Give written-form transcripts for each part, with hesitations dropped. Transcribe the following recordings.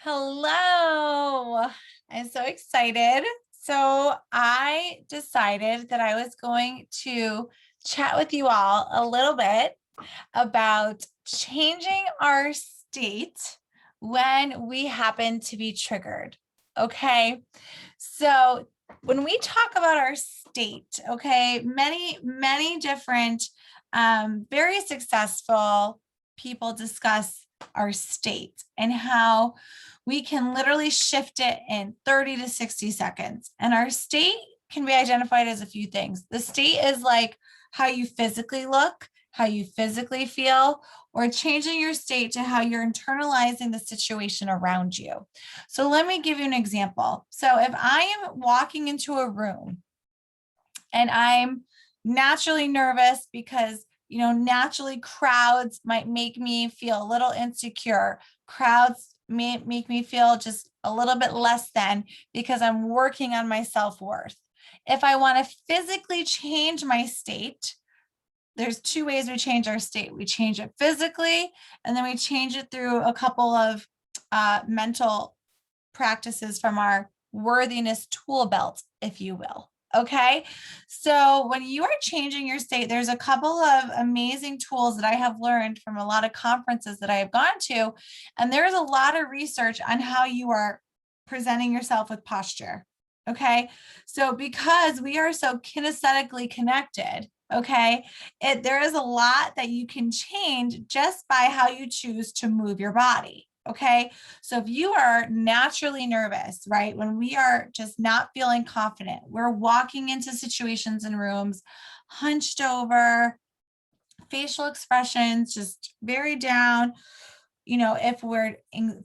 Hello. I'm so excited. So I decided that I was going to chat with you all a little bit about changing our state when we happen to be triggered. Okay. So when we talk about our state, okay, many different, very successful people discuss our state and how we can literally shift it in 30 to 60 seconds. And our state can be identified as a few things. The state is like how you physically look, how you physically feel, or changing your state to how you're internalizing the situation around you. So let me give you an example. So if I am walking into a room and I'm naturally nervous because naturally crowds might make me feel a little insecure. Crowds may make me feel just a little bit less than because I'm working on my self-worth. If I want to physically change my state, there's two ways we change our state. We change it physically, and then we change it through a couple of mental practices from our worthiness tool belt, if you will. Okay. So when you are changing your state, there's a couple of amazing tools that I have learned from a lot of conferences that I have gone to. And there's a lot of research on how you are presenting yourself with posture. Okay. So because we are so kinesthetically connected, okay, there is a lot that you can change just by how you choose to move your body. Okay. So if you are naturally nervous, right, when we are just not feeling confident, we're walking into situations and rooms hunched over, facial expressions just very down. If we're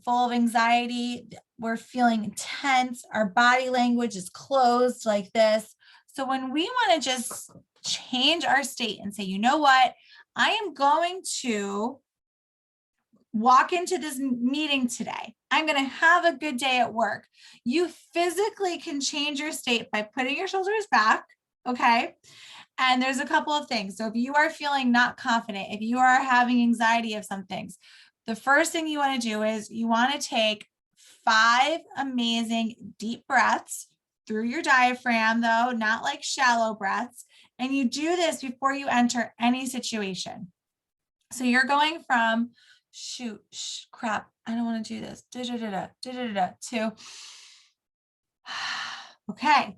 full of anxiety, we're feeling tense, our body language is closed like this. So when we want to just change our state and say, you know what, I am going to walk into this meeting today. I'm going to have a good day at work. You physically can change your state by putting your shoulders back. Okay. And there's a couple of things. So if you are feeling not confident, if you are having anxiety of some things, the first thing you want to do is you want to take 5 amazing deep breaths through your diaphragm, though, not like shallow breaths. And you do this before you enter any situation. So you're going from crap, I don't want to do this, to, okay.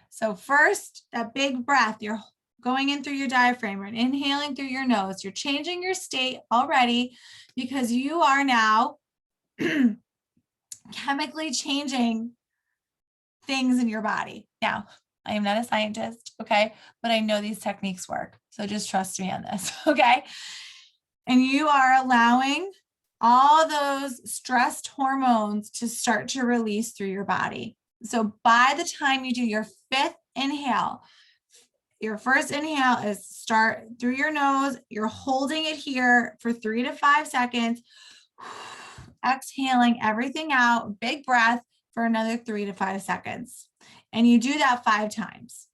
So first, that big breath, you're going in through your diaphragm, you're inhaling through your nose, you're changing your state already because you are now chemically changing things in your body. Now, I am not a scientist, okay, but I know these techniques work. So just trust me on this, okay? And you are allowing all those stressed hormones to start to release through your body. So by the time you do your 5th inhale, your first inhale is start through your nose. You're holding it here for 3 to 5 seconds, exhaling everything out, big breath for another 3 to 5 seconds. And you do that 5 times.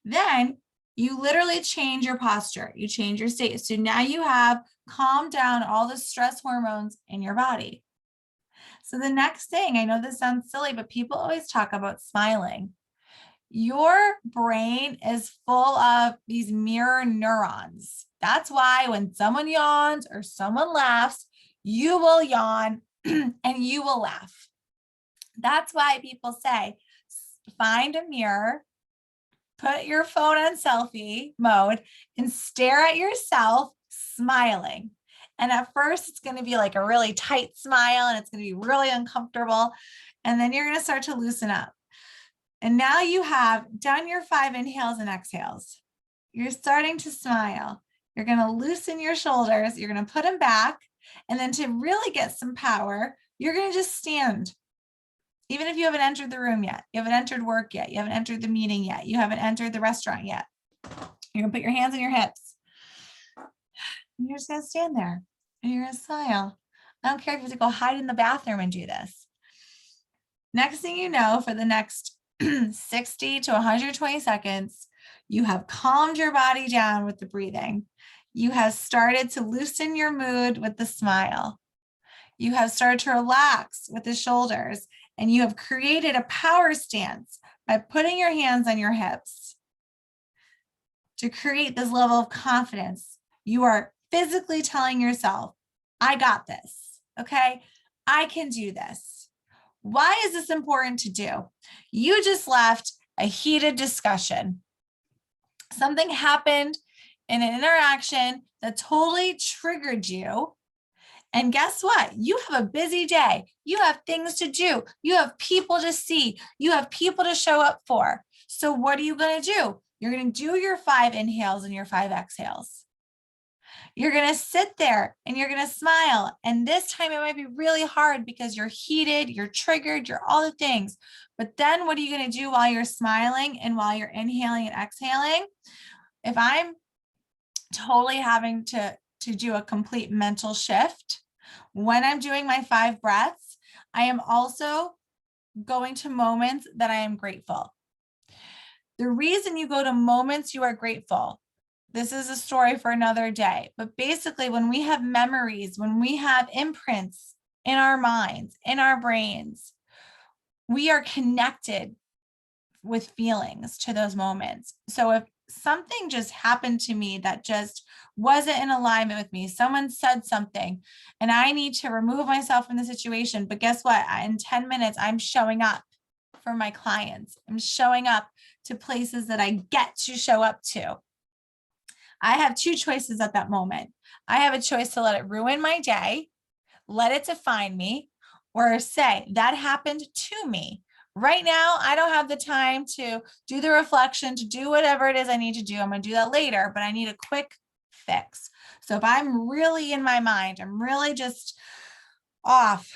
Then you literally change your posture. You change your state. So now you have calmed down all the stress hormones in your body. So the next thing, I know this sounds silly, but people always talk about smiling. Your brain is full of these mirror neurons. That's why when someone yawns or someone laughs, you will yawn and you will laugh. That's why people say, find a mirror, put your phone on selfie mode and stare at yourself smiling. And at first it's going to be like a really tight smile and it's going to be really uncomfortable. And then you're going to start to loosen up. And now you have done your 5 inhales and exhales. You're starting to smile. You're going to loosen your shoulders. You're going to put them back. And then to really get some power, you're going to just stand. Even if you haven't entered the room yet, you haven't entered work yet, you haven't entered the meeting yet, you haven't entered the restaurant yet. You're going to put your hands on your hips. And you're just going to stand there and you're going to smile. I don't care if you have to go hide in the bathroom and do this. Next thing you know, for the next 60 to 120 seconds, you have calmed your body down with the breathing. You have started to loosen your mood with the smile. You have started to relax with the shoulders, and you have created a power stance by putting your hands on your hips to create this level of confidence. You are physically telling yourself, I got this, okay? I can do this. Why is this important to do? You just left a heated discussion. Something happened in an interaction that totally triggered you. And guess what? You have a busy day. You have things to do. You have people to see. You have people to show up for. So what are you going to do? You're going to do your 5 inhales and your 5 exhales. You're going to sit there and you're going to smile. And this time it might be really hard because you're heated, you're triggered, you're all the things. But then what are you going to do while you're smiling and while you're inhaling and exhaling? If I'm totally having to do a complete mental shift, when I'm doing my 5 breaths, I am also going to moments that I am grateful. The reason you go to moments you are grateful, this is a story for another day, but basically when we have memories, when we have imprints in our minds, in our brains, we are connected with feelings to those moments. So if something just happened to me that just wasn't in alignment with me, someone said something and I need to remove myself from the situation, but guess what? In 10 minutes, I'm showing up for my clients. I'm showing up to places that I get to show up to. I have 2 choices at that moment. I have a choice to let it ruin my day, let it define me, or say that happened to me. Right now, I don't have the time to do the reflection, to do whatever it is I need to do. I'm going to do that later, but I need a quick fix. So if I'm really in my mind, I'm really just off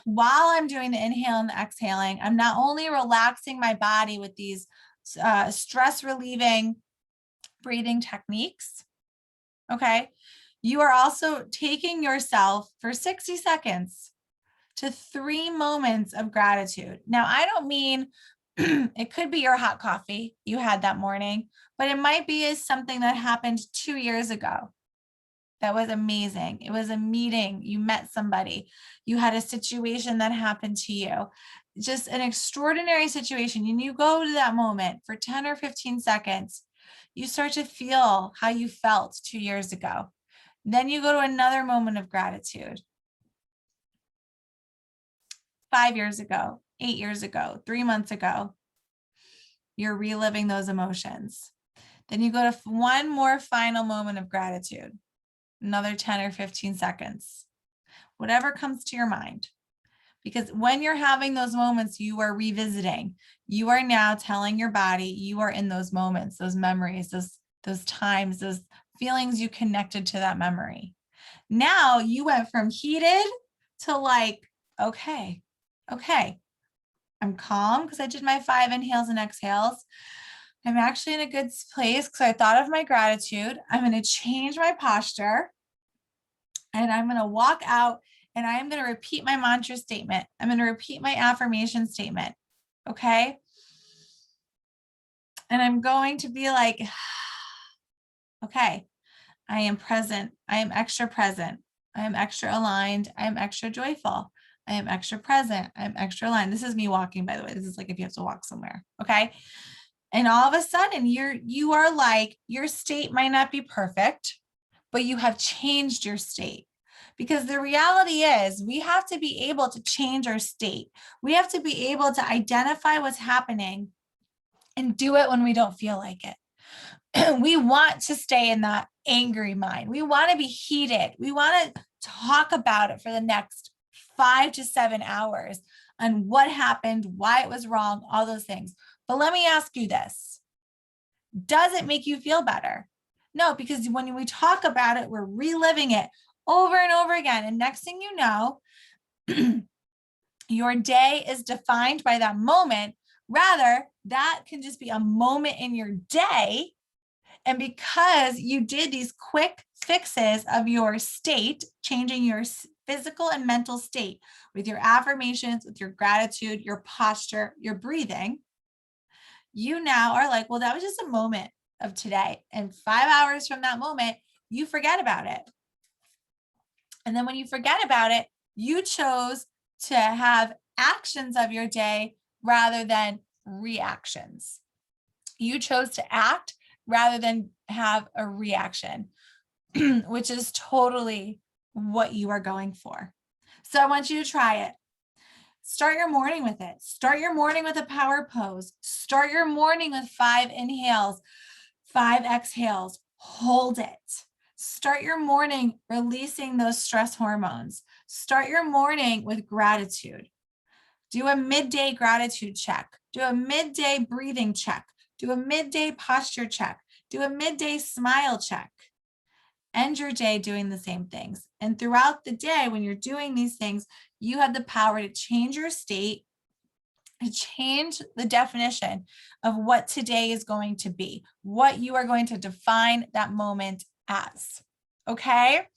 while I'm doing the inhale and the exhaling, I'm not only relaxing my body with these stress relieving breathing techniques, okay, you are also taking yourself for 60 seconds to 3 moments of gratitude. Now, I don't mean it could be your hot coffee you had that morning, but it might be something that happened 2 years ago. That was amazing. It was a meeting. You met somebody. You had a situation that happened to you. Just an extraordinary situation. And you go to that moment for 10 or 15 seconds. You start to feel how you felt 2 years ago. Then you go to another moment of gratitude. 5 years ago, 8 years ago, 3 months ago. You're reliving those emotions. Then you go to one more final moment of gratitude. Another 10 or 15 seconds, whatever comes to your mind. Because when you're having those moments, you are revisiting. You are now telling your body you are in those moments, those memories, those times, those feelings you connected to that memory. Now you went from heated to like, okay, I'm calm because I did my 5 inhales and exhales. I'm actually in a good place because I thought of my gratitude. I'm going to change my posture and I'm going to walk out and I'm going to repeat my mantra statement. I'm going to repeat my affirmation statement. Okay. And I'm going to be like, okay, I am present. I am extra present. I am extra aligned. I am extra joyful. I am extra present. I'm extra aligned. This is me walking, by the way. This is like if you have to walk somewhere. Okay. And all of a sudden you are like, your state might not be perfect, but you have changed your state. Because the reality is we have to be able to change our state. We have to be able to identify what's happening and do it when we don't feel like it. We want to stay in that angry mind. We want to be heated. We want to talk about it for the next 5 to 7 hours on what happened, why it was wrong, all those things. But let me ask you this. Does it make you feel better? No, because when we talk about it, we're reliving it over and over again. And next thing you know, your day is defined by that moment. Rather, that can just be a moment in your day. And because you did these quick fixes of your state, changing your physical and mental state with your affirmations, with your gratitude, your posture, your breathing, you now are like, well, that was just a moment of today. And 5 hours from that moment, you forget about it. And then when you forget about it, You chose to have actions of your day rather than reactions. You chose to act rather than have a reaction, which is totally what you are going for. So I want you to try it. Start your morning with it. Start your morning with a power pose. Start your morning with 5 inhales, 5 exhales. Hold it. Start your morning releasing those stress hormones. Start your morning with gratitude. Do a midday gratitude check. Do a midday breathing check. Do a midday posture check. Do a midday smile check. End your day doing the same things. And throughout the day, when you're doing these things, you have the power to change your state, to change the definition of what today is going to be, what you are going to define that moment as. Okay?